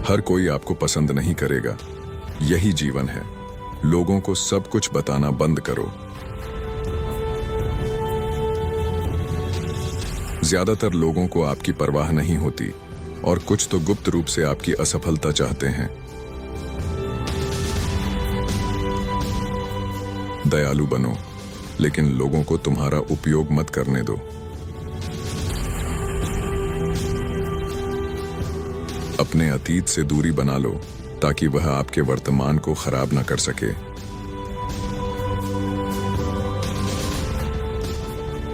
हर कोई आपको पसंद नहीं करेगा, यही जीवन है। लोगों को सब कुछ बताना बंद करो। ज्यादातर लोगों को आपकी परवाह नहीं होती और कुछ तो गुप्त रूप से आपकी असफलता चाहते हैं। दयालु बनो, लेकिन लोगों को तुम्हारा उपयोग मत करने दो। अपने अतीत से दूरी बना लो ताकि वह आपके वर्तमान को खराब न कर सके।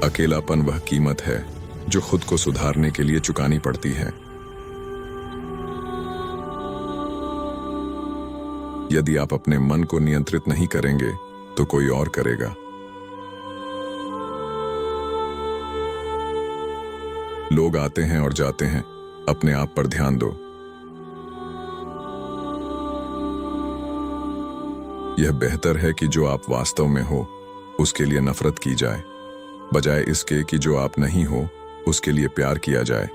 अकेलापन वह कीमत है जो खुद को सुधारने के लिए चुकानी पड़ती है। यदि आप अपने मन को नियंत्रित नहीं करेंगे तो कोई और करेगा। लोग आते हैं और जाते हैं, अपने आप पर ध्यान दो। यह बेहतर है कि जो आप वास्तव में हो उसके लिए नफरत की जाए, बजाय इसके कि जो आप नहीं हो उसके लिए प्यार किया जाए।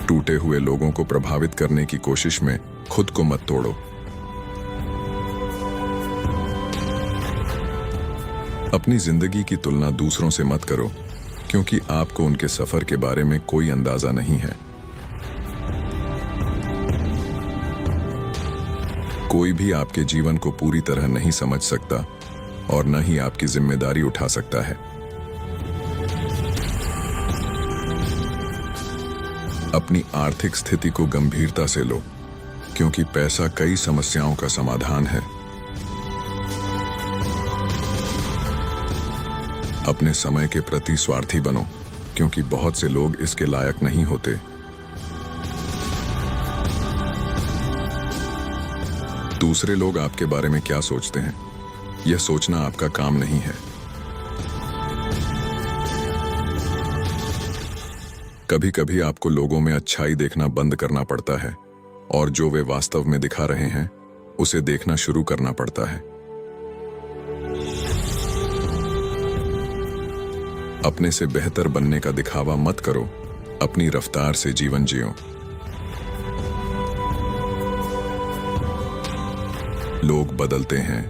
टूटे हुए लोगों को प्रभावित करने की कोशिश में खुद को मत तोड़ो। अपनी जिंदगी की तुलना दूसरों से मत करो, क्योंकि आपको उनके सफर के बारे में कोई अंदाजा नहीं है। कोई भी आपके जीवन को पूरी तरह नहीं समझ सकता और न ही आपकी जिम्मेदारी उठा सकता है। अपनी आर्थिक स्थिति को गंभीरता से लो, क्योंकि पैसा कई समस्याओं का समाधान है। अपने समय के प्रति स्वार्थी बनो, क्योंकि बहुत से लोग इसके लायक नहीं होते। दूसरे लोग आपके बारे में क्या सोचते हैं, यह सोचना आपका काम नहीं है। कभी कभी आपको लोगों में अच्छाई देखना बंद करना पड़ता है और जो वे वास्तव में दिखा रहे हैं उसे देखना शुरू करना पड़ता है। अपने से बेहतर बनने का दिखावा मत करो, अपनी रफ्तार से जीवन जियो। लोग बदलते हैं,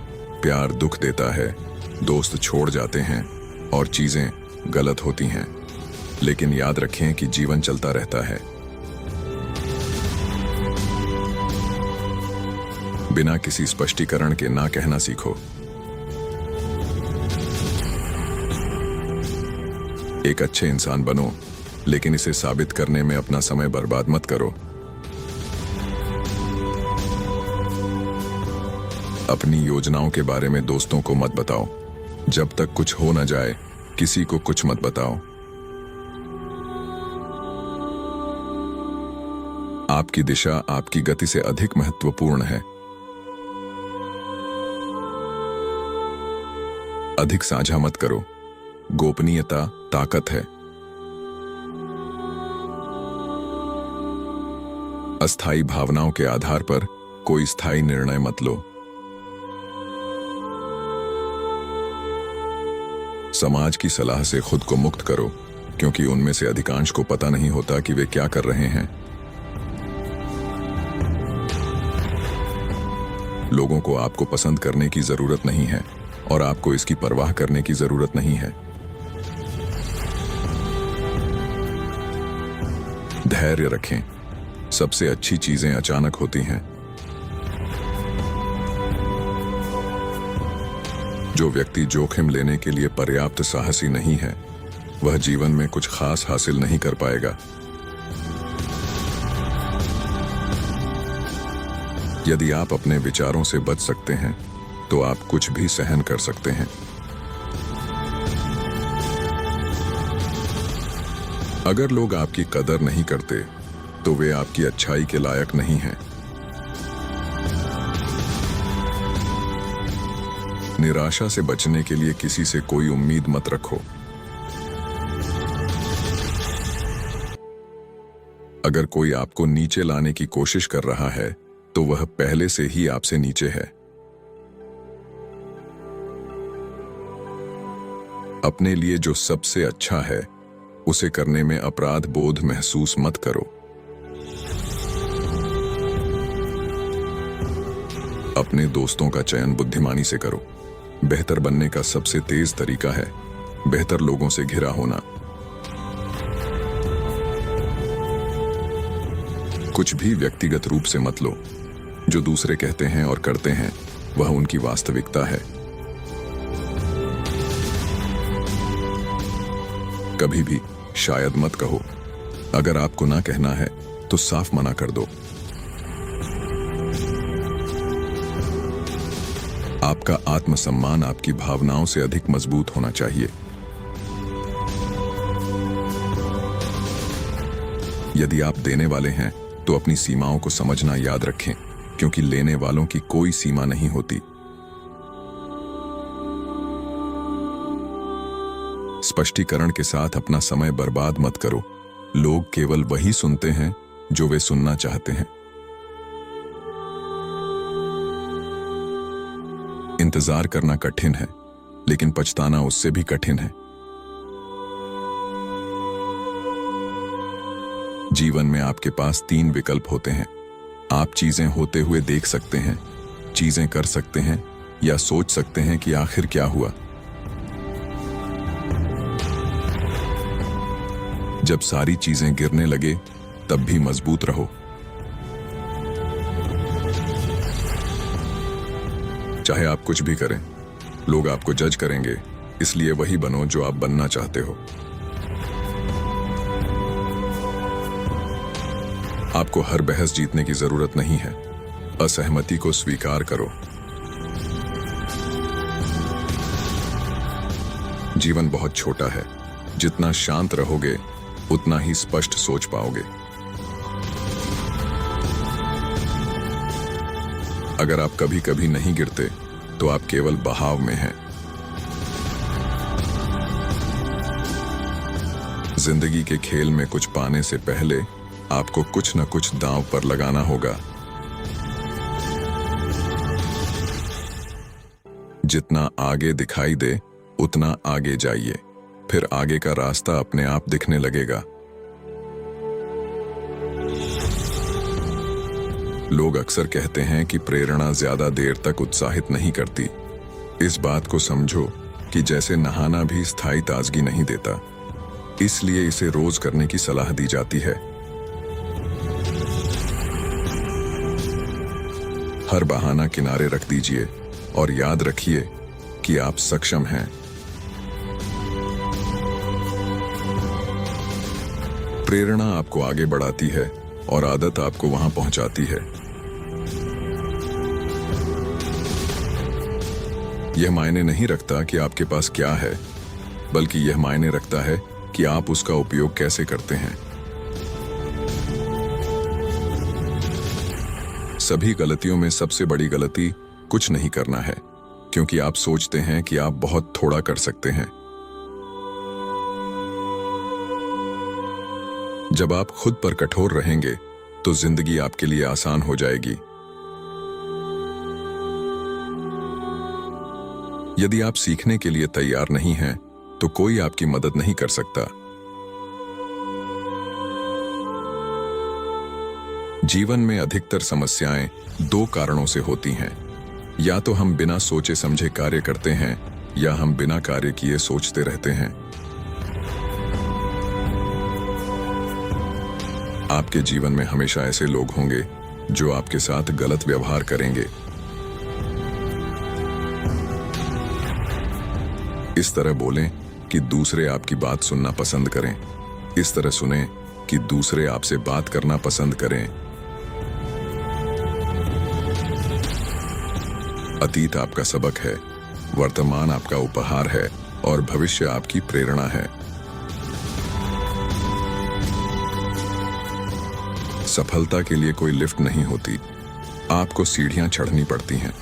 प्यार दुख देता है, दोस्त छोड़ जाते हैं और चीजें गलत होती हैं, लेकिन याद रखें कि जीवन चलता रहता है। बिना किसी स्पष्टीकरण के ना कहना सीखो। एक अच्छे इंसान बनो, लेकिन इसे साबित करने में अपना समय बर्बाद मत करो। अपनी योजनाओं के बारे में दोस्तों को मत बताओ। जब तक कुछ हो न जाए, किसी को कुछ मत बताओ। आपकी दिशा आपकी गति से अधिक महत्वपूर्ण है। अधिक साझा मत करो। गोपनीयता ताकत है। अस्थायी भावनाओं के आधार पर कोई स्थायी निर्णय मत लो। समाज की सलाह से खुद को मुक्त करो, क्योंकि उनमें से अधिकांश को पता नहीं होता कि वे क्या कर रहे हैं। लोगों को आपको पसंद करने की जरूरत नहीं है और आपको इसकी परवाह करने की जरूरत नहीं है। धैर्य रखें। सबसे अच्छी चीजें अचानक होती हैं। जो व्यक्ति जोखिम लेने के लिए पर्याप्त साहसी नहीं है, वह जीवन में कुछ खास हासिल नहीं कर पाएगा। यदि आप अपने विचारों से बच सकते हैं, तो आप कुछ भी सहन कर सकते हैं। अगर लोग आपकी कदर नहीं करते, तो वे आपकी अच्छाई के लायक नहीं हैं। निराशा से बचने के लिए किसी से कोई उम्मीद मत रखो। अगर कोई आपको नीचे लाने की कोशिश कर रहा है, तो वह पहले से ही आपसे नीचे है। अपने लिए जो सबसे अच्छा है उसे करने में अपराध बोध महसूस मत करो। अपने दोस्तों का चयन बुद्धिमानी से करो। बेहतर बनने का सबसे तेज तरीका है बेहतर लोगों से घिरा होना। कुछ भी व्यक्तिगत रूप से मत लो। जो दूसरे कहते हैं और करते हैं वह उनकी वास्तविकता है। कभी भी शायद मत कहो। अगर आपको ना कहना है तो साफ मना कर दो। आपका आत्मसम्मान आपकी भावनाओं से अधिक मजबूत होना चाहिए। यदि आप देने वाले हैं तो अपनी सीमाओं को समझना याद रखें, क्योंकि लेने वालों की कोई सीमा नहीं होती। स्पष्टीकरण के साथ अपना समय बर्बाद मत करो। लोग केवल वही सुनते हैं जो वे सुनना चाहते हैं। इंतजार करना कठिन है, लेकिन पछताना उससे भी कठिन है। जीवन में आपके पास 3 विकल्प होते हैं। आप चीजें होते हुए देख सकते हैं, चीजें कर सकते हैं, या सोच सकते हैं कि आखिर क्या हुआ। जब सारी चीजें गिरने लगे तब भी मजबूत रहो। चाहे आप कुछ भी करें, लोग आपको जज करेंगे, इसलिए वही बनो जो आप बनना चाहते हो। आपको हर बहस जीतने की जरूरत नहीं है। असहमति को स्वीकार करो। जीवन बहुत छोटा है। जितना शांत रहोगे उतना ही स्पष्ट सोच पाओगे। अगर आप कभी कभी नहीं गिरते तो आप केवल बहाव में हैं। जिंदगी के खेल में कुछ पाने से पहले आपको कुछ न कुछ दांव पर लगाना होगा। जितना आगे दिखाई दे उतना आगे जाइए, फिर आगे का रास्ता अपने आप दिखने लगेगा। लोग अक्सर कहते हैं कि प्रेरणा ज्यादा देर तक उत्साहित नहीं करती। इस बात को समझो कि जैसे नहाना भी स्थायी ताजगी नहीं देता, इसलिए इसे रोज करने की सलाह दी जाती है। हर बहाना किनारे रख दीजिए और याद रखिए कि आप सक्षम हैं। प्रेरणा आपको आगे बढ़ाती है और आदत आपको वहां पहुंचाती है। यह मायने नहीं रखता कि आपके पास क्या है, बल्कि यह मायने रखता है कि आप उसका उपयोग कैसे करते हैं। सभी गलतियों में सबसे बड़ी गलती कुछ नहीं करना है, क्योंकि आप सोचते हैं कि आप बहुत थोड़ा कर सकते हैं। जब आप खुद पर कठोर रहेंगे तो जिंदगी आपके लिए आसान हो जाएगी। यदि आप सीखने के लिए तैयार नहीं हैं, तो कोई आपकी मदद नहीं कर सकता। जीवन में अधिकतर समस्याएं 2 कारणों से होती हैं। या तो हम बिना सोचे समझे कार्य करते हैं, या हम बिना कार्य किए सोचते रहते हैं। आपके जीवन में हमेशा ऐसे लोग होंगे जो आपके साथ गलत व्यवहार करेंगे। इस तरह बोलें कि दूसरे आपकी बात सुनना पसंद करें। इस तरह सुने कि दूसरे आपसे बात करना पसंद करें। अतीत आपका सबक है, वर्तमान आपका उपहार है और भविष्य आपकी प्रेरणा है। सफलता के लिए कोई लिफ्ट नहीं होती, आपको सीढ़ियां चढ़नी पड़ती हैं।